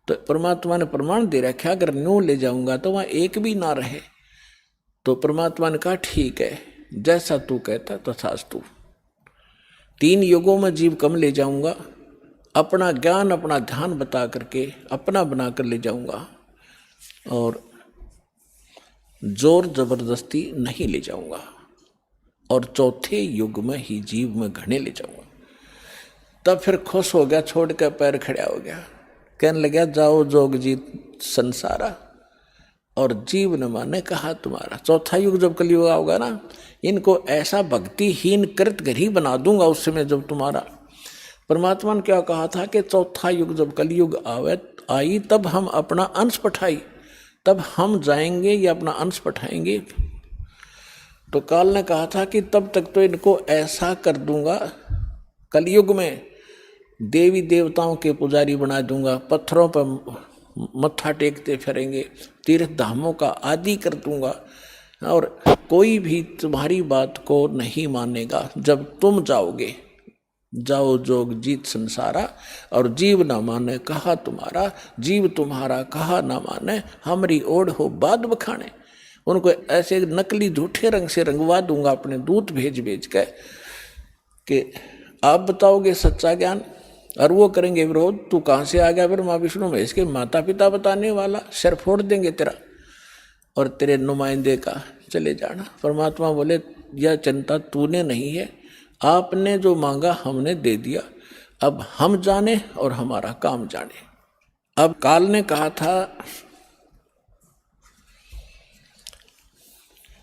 तो परमात्मा ने प्रमाण दे रखा, अगर न्यू ले जाऊंगा तो वहां एक भी ना रहे। तो परमात्मा ने कहा ठीक है, जैसा तू कहता तथास्तु। 3 युगों में जीव कम ले जाऊंगा, अपना ज्ञान अपना ध्यान बता करके अपना बना कर ले जाऊंगा, और जोर जबरदस्ती नहीं ले जाऊंगा, और चौथे युग में ही जीव में घने ले जाऊंगा। तब फिर खुश हो गया, छोड़ कर पैर खड़ा हो गया, कहने लगा जाओ जोग जीत संसारा, और जीव न माने कहा तुम्हारा। चौथा युग जब कलयुग होगा ना, इनको ऐसा भक्तिहीन कृत घर ही बना दूंगा उस समय जब तुम्हारा। परमात्मा ने क्या कहा था कि चौथा युग जब कलयुग आई तब हम अपना अंश पठाई, तब हम जाएंगे या अपना अंश पठाएंगे। तो काल ने कहा था कि तब तक तो इनको ऐसा कर दूंगा, कलयुग में देवी देवताओं के पुजारी बना दूंगा, पत्थरों पर मत्था टेकते फिरेंगे, तीर्थ धामों का आदि कर दूंगा, और कोई भी तुम्हारी बात को नहीं मानेगा। जब तुम जाओगे, जाओ जोग जीत संसारा, और जीव न माने कहा तुम्हारा, जीव तुम्हारा कहा न माने, हमारी ओढ़ हो बाद बखाने। उनको ऐसे नकली झूठे रंग से रंगवा दूंगा, अपने दूत भेज भेज के कि आप बताओगे सच्चा ज्ञान, और वो करेंगे विरोध। तू कहाँ से आ गया फिर माँ विष्णु महेश के माता पिता बताने वाला, सिर फोड़ देंगे तेरा और तेरे नुमाइंदे का, चले जाना। परमात्मा बोले यह चिंता तूने नहीं है, आपने जो मांगा हमने दे दिया, अब हम जाने और हमारा काम जाने। अब काल ने कहा था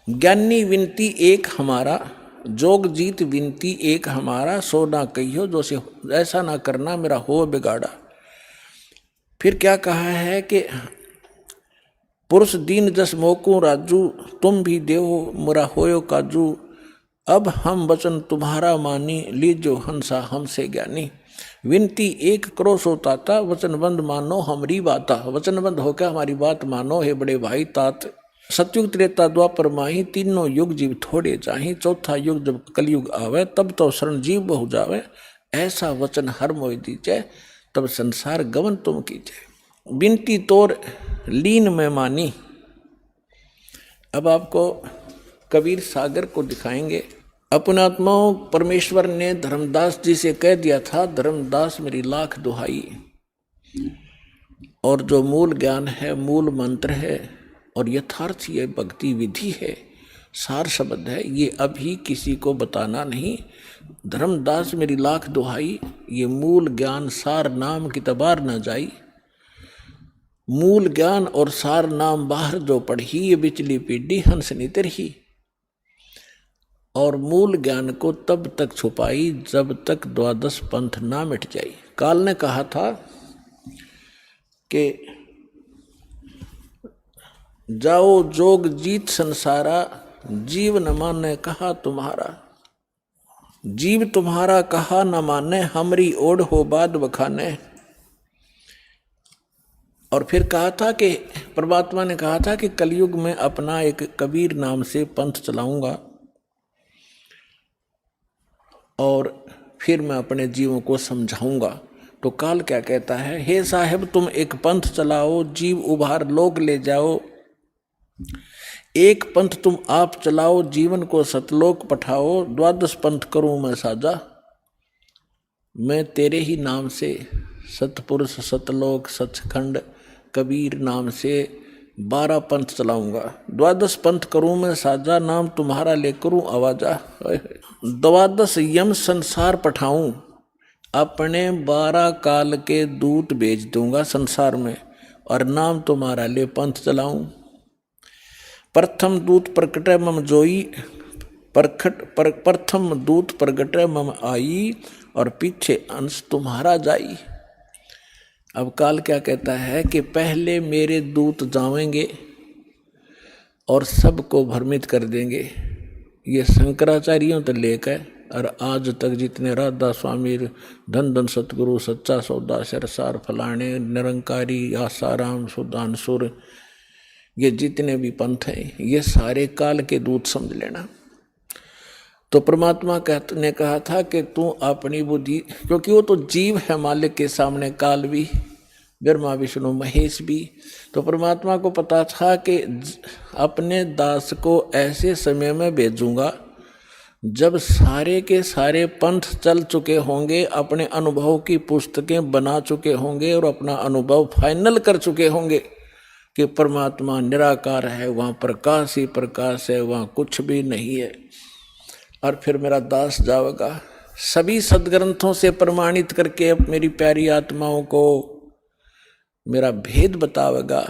ज्ञानी विनती एक हमारा, जोग जीत विनती एक हमारा, सो ना कहियो जो से ऐसा ना करना मेरा हो बिगाड़ा। फिर क्या कहा है कि पुरुष दीन जस मोकू राजू, तुम भी देहो मुरा होयो काजू। अब हम वचन तुम्हारा मानी, लीजो हंसा हमसे ज्ञानी। विनती एक करो सो ताता, वचनबंद मानो हमारी बाता। वचनबंद होकर हमारी बात मानो हे बड़े भाई तात। सतयुग त्रेता द्वापर माही, तीनों युग जीव थोड़े चाही। चौथा युग जब कलयुग आवे, तब तो शरण जीव बहु जावे। ऐसा वचन हर मोहि दीजे, तब संसार गमन तुम कीजे। बिनती तोर लीन में मानी। अब आपको कबीर सागर को दिखाएंगे। अपने आत्माओं परमेश्वर ने धर्मदास जी से कह दिया था, धर्मदास मेरी लाख दुहाई। और जो मूल ज्ञान है, मूल मंत्र है और यथार्थ ये भक्ति विधि है, सार शब्द है, ये अभी किसी को बताना नहीं। धर्मदास मेरी लाख दुहाई, ये मूल ज्ञान सार नाम की तबार न जाई। मूल ज्ञान और सार नाम बाहर जो पढ़ी, ये बिचली पीढ़ी हंस नितर ही। और मूल ज्ञान को तब तक छुपाई जब तक द्वादश पंथ ना मिट जाई। काल ने कहा था कि जाओ जोग जीत संसारा, जीव न माने कहा तुम्हारा। जीव तुम्हारा कहा न माने, हमरी ओढ़ हो बाद बखाने। और फिर कहा था कि परमात्मा ने कहा था कि कलयुग में अपना एक कबीर नाम से पंथ चलाऊंगा और फिर मैं अपने जीवों को समझाऊंगा। तो काल क्या कहता है, हे साहेब तुम एक पंथ चलाओ, जीव उभार लोक ले जाओ। एक पंथ तुम आप चलाओ, जीवन को सतलोक पठाओ। द्वादश पंथ करूं मैं साजा, मैं तेरे ही नाम से सतपुरुष सतलोक सचखंड कबीर नाम से 12 पंथ चलाऊंगा। द्वादश पंथ करूं मैं साजा, नाम तुम्हारा ले करूं आवाजा। द्वादश यम संसार पठाऊं, अपने 12 काल के दूत भेज दूंगा संसार में, और नाम तुम्हारा ले पंथ चलाऊं। प्रथम दूत प्रकटे मम जोई, प्रथम दूत प्रगटे मम आई, और पीछे अंश तुम्हारा जाई। अब काल क्या कहता है कि पहले मेरे दूत जावेंगे और सबको भ्रमित कर देंगे। ये शंकराचार्यों तो लेकर और आज तक जितने राधा स्वामी, धन धन सतगुरु, सच्चा सौदा, सरसार फलाने, निरंकारी, आसाराम, सुदानसुर, ये जितने भी पंथ हैं, ये सारे काल के दूत समझ लेना। तो परमात्मा ने कहा था कि तू अपनी बुद्धि, क्योंकि वो तो जीव है मालिक के सामने, काल भी, ब्रह्मा विष्णु महेश भी। तो परमात्मा को पता था कि अपने दास को ऐसे समय में भेजूंगा जब सारे के सारे पंथ चल चुके होंगे, अपने अनुभव की पुस्तकें बना चुके होंगे और अपना अनुभव फाइनल कर चुके होंगे कि परमात्मा निराकार है, वहाँ प्रकाश ही प्रकाश है, वहाँ कुछ भी नहीं है। और फिर मेरा दास जाएगा सभी सदग्रंथों से प्रमाणित करके मेरी प्यारी आत्माओं को मेरा भेद बतावेगा।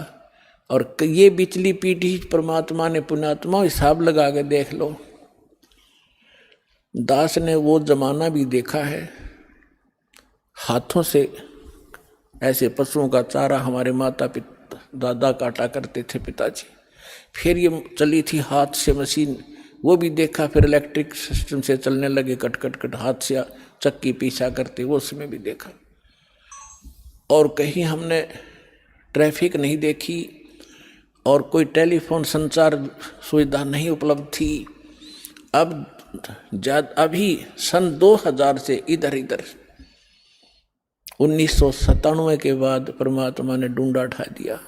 और ये बिचली पीढ़ी परमात्मा ने, पुण्यात्मा हिसाब लगा के देख लो, दास ने वो जमाना भी देखा है, हाथों से ऐसे पशुओं का चारा हमारे माता पिता दादा काटा करते थे पिताजी। फिर ये चली थी हाथ से मशीन, वो भी देखा। फिर इलेक्ट्रिक सिस्टम से चलने लगे, कट कट कट हाथ से चक्की पीछा करते, वो उसमें भी देखा। और कहीं हमने ट्रैफिक नहीं देखी और कोई टेलीफोन संचार सुविधा नहीं उपलब्ध थी। अब अभी सन 2000 से इधर 1997 के बाद परमात्मा ने डूंडा उठा दिया,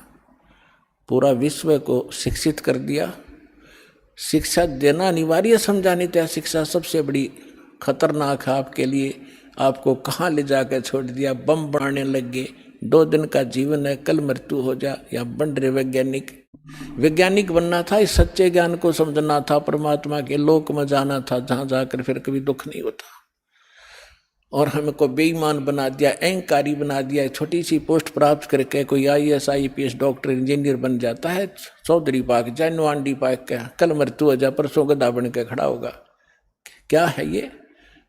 पूरा विश्व को शिक्षित कर दिया। शिक्षा देना अनिवार्य समझा, नहीं था शिक्षा सबसे बड़ी खतरनाक है आपके लिए। आपको कहाँ ले जाकर छोड़ दिया, बम बनाने लग गए। 2 दिन का जीवन है, कल मृत्यु हो जा। या बन रहे वैज्ञानिक बनना था, इस सच्चे ज्ञान को समझना था, परमात्मा के लोक में जाना था, जहाँ जाकर फिर कभी दुख नहीं होता। और हमको बेईमान बना दिया, अहंकारी बना दिया। छोटी सी पोस्ट प्राप्त करके कोई IAS IPS डॉक्टर इंजीनियर बन जाता है, चौधरी पाक जाए, नवांडी पाक के कल मृत्यु हो जाए, परसों गधा बन के खड़ा होगा। क्या है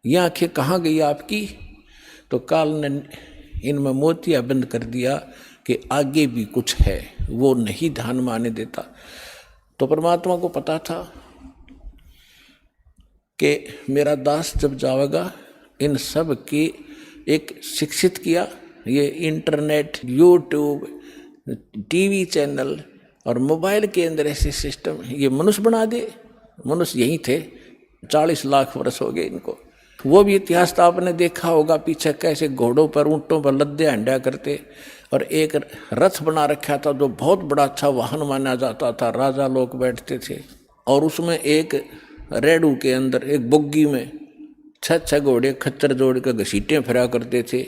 ये आंखें कहाँ गई आपकी? तो काल ने इनमें मोतिया बंद कर दिया कि आगे भी कुछ है, वो नहीं ध्यान में आने देता। तो परमात्मा को पता था कि मेरा दास जब जाएगा, इन सब की एक शिक्षित किया, ये इंटरनेट, यूट्यूब, टीवी चैनल और मोबाइल के अंदर ऐसे सिस्टम ये मनुष्य बना दे। मनुष्य यही थे, 40 लाख वर्ष हो गए इनको। वो भी इतिहास तो आपने देखा होगा, पीछे कैसे घोड़ों पर, ऊँटों पर लद्दे हंडा करते, और एक रथ बना रखा था जो बहुत बड़ा अच्छा वाहन माना जाता था, राजा लोग बैठते थे, और उसमें एक रेडू के अंदर एक बुग्गी में 6 घोड़े खच्चर जोड़ कर घसीटे फिरा करते थे।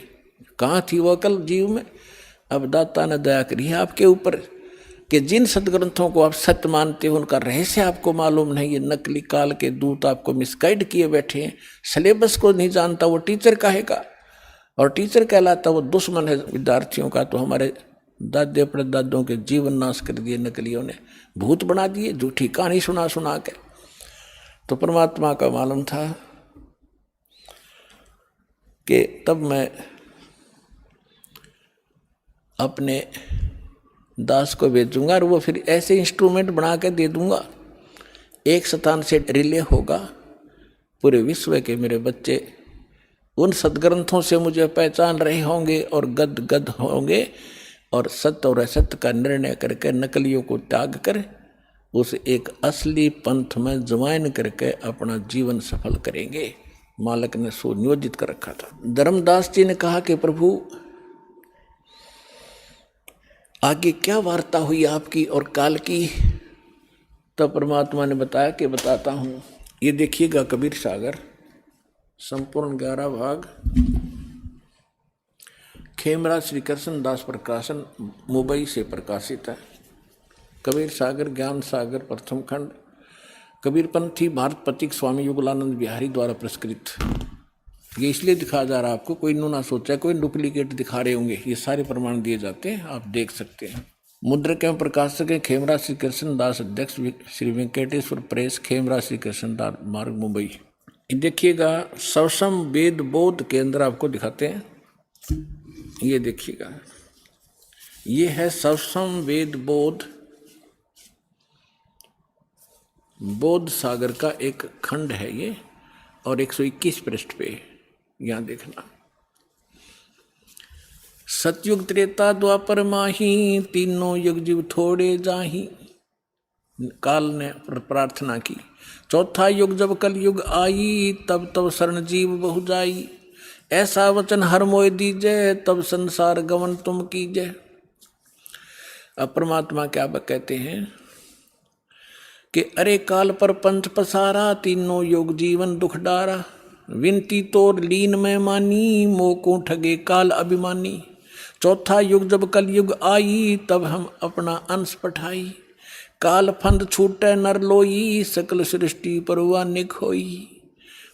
कहाँ थी वो अकल जीव में? अब दाता ने दया करी है आपके ऊपर कि जिन सदग्रंथों को आप सत्य मानते हो उनका रहस्य आपको मालूम नहीं। ये नकली काल के दूत आपको मिसगाइड किए बैठे हैं। सिलेबस को नहीं जानता वो टीचर कहेगा, और टीचर कहलाता वो दुश्मन है विद्यार्थियों का। तो हमारे दादे परदादों के जीवन नाश कर दिए नकलियों ने, भूत बना दिए, झूठी कहानी सुना सुना के। तो परमात्मा का मालूम था कि तब मैं अपने दास को भेजूंगा और वो फिर ऐसे इंस्ट्रूमेंट बना के दे दूंगा, एक स्थान से रिले होगा पूरे विश्व के मेरे बच्चे उन सदग्रंथों से मुझे पहचान रहे होंगे और गद गद होंगे, और सत्य और असत्य का निर्णय करके नकलियों को त्याग कर उस एक असली पंथ में ज्वाइन करके अपना जीवन सफल करेंगे। मालिक ने सुनियोजित कर रखा था। धर्मदास जी ने कहा कि प्रभु आगे क्या वार्ता हुई आपकी और काल की? तो परमात्मा ने बताया कि बताता हूँ। ये देखिएगा कबीर सागर संपूर्ण 11 भाग, खेमराज श्री कृष्ण दास प्रकाशन मुंबई से प्रकाशित है। कबीर सागर ज्ञान सागर प्रथम खंड, कबीरपंथी भारत पथिक स्वामी युगलानंद बिहारी द्वारा पुरस्कृत। ये इसलिए दिखाया जा रहा है आपको, कोई ना सोचा कोई डुप्लीकेट दिखा रहे होंगे, ये सारे प्रमाण दिए जाते हैं, आप देख सकते हैं। मुद्रक एवं प्रकाशक है खेमराज श्री कृष्ण दास, अध्यक्ष श्री वेंकटेश्वर प्रेस, खेमराज श्री कृष्ण दास मार्ग मुंबई। देखिएगा सवसम वेद बोध के अंदर आपको दिखाते हैं, ये देखिएगा, ये है सवसम वेद बोध, बोध सागर का एक खंड है ये, और 121 पृष्ठ पे यहां देखना। सतयुग त्रेता द्वापर माही, तीनों युग जीव थोड़े जाही। काल ने प्रार्थना की। चौथा युग जब कल युग आई, तब तब शरण जीव बहु जाई। ऐसा वचन हर मोय दीजय, तब संसार गमन तुम कीजय। अब परमात्मा क्या कहते हैं कि अरे काल पर पंथ पसारा, तीनों युग जीवन दुख डारा। विनती तोर लीन में मानी, मोको ठगे काल अभिमानी। चौथा युग जब कल युग आई, तब हम अपना अंश पठाई। काल फंद छूटे नर लोई, सकल सृष्टि परवा निक होई।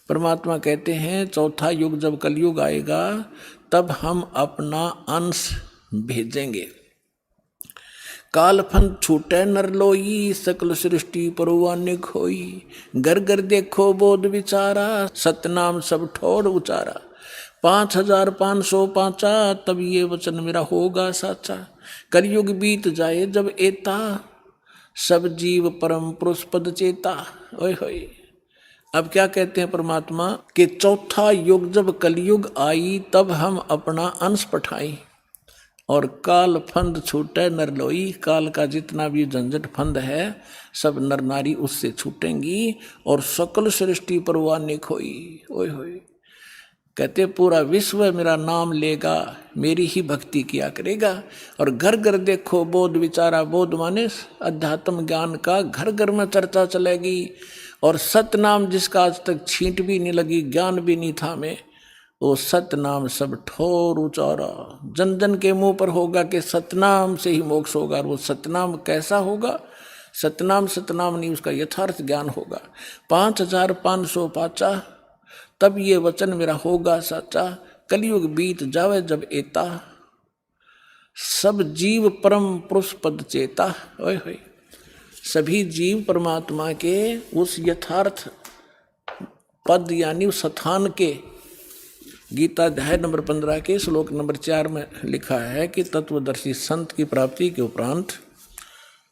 परमात्मा कहते हैं चौथा युग जब कलयुग आएगा तब हम अपना अंश भेजेंगे। काल फंद छूटे नर लोई, सकल सृष्टि परवा निक होई। घर घर देखो बोध विचारा, सतनाम सब ठोर उचारा। 5505 तब ये वचन मेरा होगा साचा। कलयुग बीत जाए जब एता, सब जीव परम पुरुष पद चेता। ओए होए, अब क्या कहते हैं परमात्मा कि चौथा युग जब कलयुग आई, तब हम अपना अंश पठाई। और काल फंद छूटे नर लोई, काल का जितना भी झंझट फंद है सब नर नारी उससे छूटेंगी, और सकल सृष्टि परवा निक होई। ओए होए, कहते पूरा विश्व मेरा नाम लेगा, मेरी ही भक्ति किया करेगा। और घर घर देखो बोध विचारा, बोध माने अध्यात्म ज्ञान का घर घर में चर्चा चलेगी। और सतनाम जिसका आज तक छींट भी नहीं लगी, ज्ञान भी नहीं था में, वो सतनाम सब ठोर उचारा। जन जन के मुंह पर होगा कि सतनाम से ही मोक्ष होगा। और वो सतनाम कैसा होगा? सतनाम सतनाम नहीं, उसका यथार्थ ज्ञान होगा। 5505 तब ये वचन मेरा होगा सच्चा। कलयुग बीत जावे जब एता, सब जीव परम पुरुष पद चेता। ओए होए, सभी जीव परमात्मा के उस यथार्थ पद यानी उस स्थान के गीता अध्याय नंबर 15 के श्लोक नंबर 4 में लिखा है कि तत्वदर्शी संत की प्राप्ति के उपरांत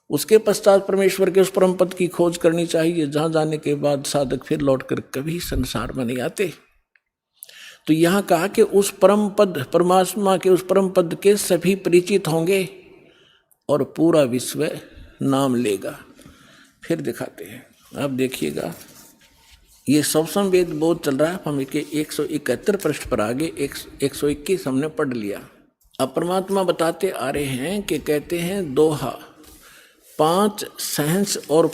उसके पश्चात परमेश्वर के उस परम पद की खोज करनी चाहिए जहां जाने के बाद साधक फिर लौटकर कभी संसार में नहीं आते। तो यहां कहा कि उस परम पद, परमात्मा के उस परम पद के सभी परिचित होंगे और पूरा विश्व नाम लेगा। फिर दिखाते हैं, आप देखिएगा, ये सवसम वेद बोध चल रहा है। हम इसके 171 पृष्ठ पर आगे 121 हमने पढ़ लिया। अब परमात्मा बताते आ रहे हैं कि कहते हैं दोहा 5 सहंस और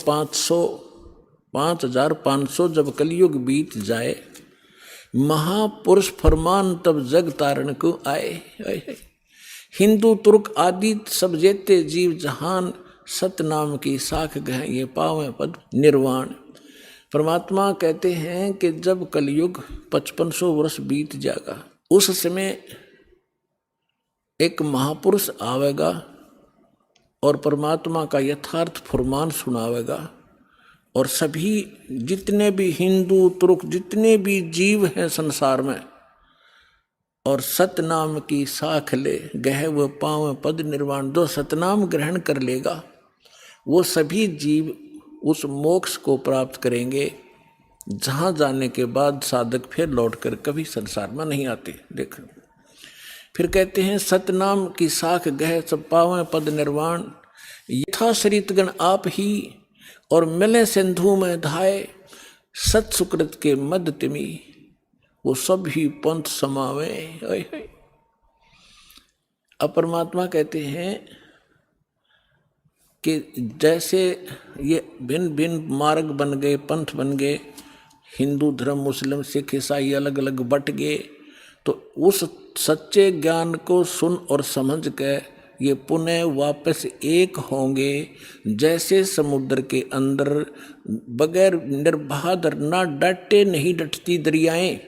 5500 जब कलयुग बीत जाए, महापुरुष फरमान तब जग तारण को आए। हिंदू तुर्क आदि सब जेते जीव जहान, सतनाम की साख गह ये पावे पद निर्वाण। परमात्मा कहते हैं कि जब कलयुग 5500 वर्ष बीत जाएगा, उस समय एक महापुरुष आवेगा और परमात्मा का यथार्थ फरमान सुनावेगा, और सभी जितने भी हिंदू तुर्क जितने भी जीव हैं संसार में, और सतनाम की साख ले गह व पाँव पद निर्वाण। जो सतनाम ग्रहण कर लेगा वो सभी जीव उस मोक्ष को प्राप्त करेंगे जहाँ जाने के बाद साधक फिर लौटकर कभी संसार में नहीं आते। देखो फिर कहते हैं सतनाम की साख गह सब पावें पद निर्वाण, यथा सरितगण आप ही और मिले सिंधु में धाये, सत सुकृत के मद तिमी वो सब ही पंथ समावे। अब परमात्मा कहते हैं कि जैसे ये भिन्न भिन्न मार्ग बन गए, पंथ बन गए, हिंदू धर्म, मुस्लिम, सिख, ईसाई अलग अलग बट गए, तो उस सच्चे ज्ञान को सुन और समझ के ये पुनः वापस एक होंगे। जैसे समुद्र के अंदर बगैर निर्बाध ना डटे नहीं डटती दरियाएं,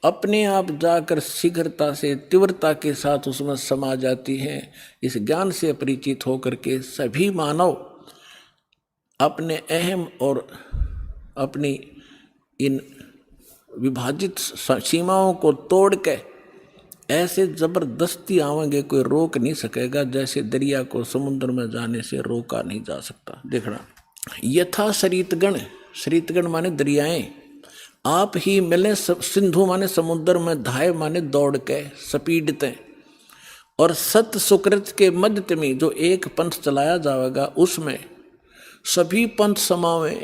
अपने आप जाकर शीघ्रता से तीव्रता के साथ उसमें समा जाती हैं। इस ज्ञान से परिचित होकर के सभी मानव अपने अहम और अपनी इन विभाजित सीमाओं को तोड़ के ऐसे जबरदस्ती आवेंगे, कोई रोक नहीं सकेगा, जैसे दरिया को समुद्र में जाने से रोका नहीं जा सकता। देखना, यथा सरितगण, सरितगण माने दरियाएं, आप ही मिले सिंधु माने समुद्र में, धाय माने दौड़ के सपीडते, और सत सुकृत के मध्य में जो एक पंथ चलाया जाएगा उसमें सभी पंथ समावे।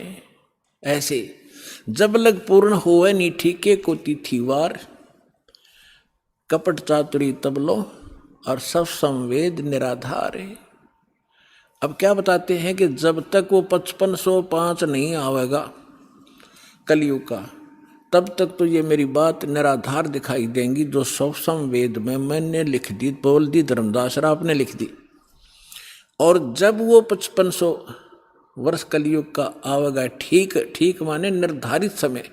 ऐसे जब लग पूर्ण होवे नी ठीके को तिथिवार, कपट चातुरी तब लो और सब संवेद निराधार है। अब क्या बताते हैं कि जब तक वो 5505 नहीं आवेगा कलयुग का, तब तक तो ये मेरी बात निराधार दिखाई देंगी। जो सब संवेद में मैंने लिख दी, बोल दी, धर्मदास आपने लिख दी। और जब वो 5500 वर्ष कलयुग का आवेगा, ठीक ठीक माने निर्धारित समय।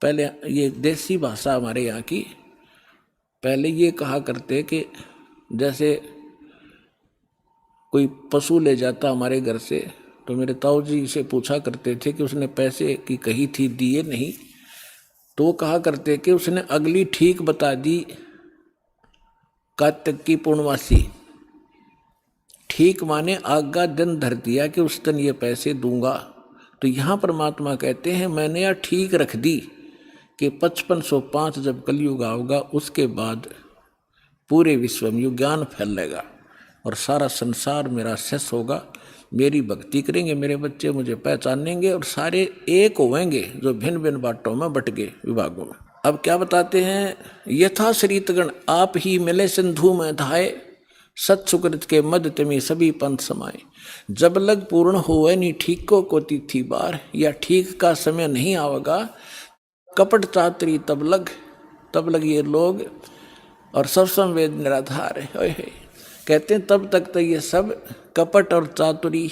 पहले ये देसी भाषा हमारे यहाँ की, पहले ये कहा करते कि जैसे कोई पशु ले जाता हमारे घर से, तो मेरे ताऊ जी से पूछा करते थे कि उसने पैसे की कही थी, दिए नहीं, तो वो कहा करते कि उसने अगली ठीक बता दी, कार्तिक की पूर्णमासी। ठीक माने आगा दिन धर दिया कि उस दिन ये पैसे दूंगा। तो यहाँ परमात्मा कहते हैं मैंने यह ठीक रख दी कि 5505 जब कलयुग आओगा उसके बाद पूरे विश्व में ज्ञान फैलेगा और सारा संसार मेरा शेष होगा। मेरी भक्ति करेंगे मेरे बच्चे, मुझे पहचानेंगे और सारे एक होंगे जो भिन्न भिन्न बाटों में बट गए विभागों में। अब क्या बताते हैं, यथा सरितगण आप ही मिले सिंधु में धाये, सत सुकृत के मध्य तमी सभी पंथ समाये। जब लग पूर्ण होवे नी ठीको को तिथि बार, या ठीक का समय नहीं आवेगा, कपट चातुरी तब लग ये लोग और सब संवेद निराधार है। कहते हैं तब तक तो ये सब कपट और चातुरी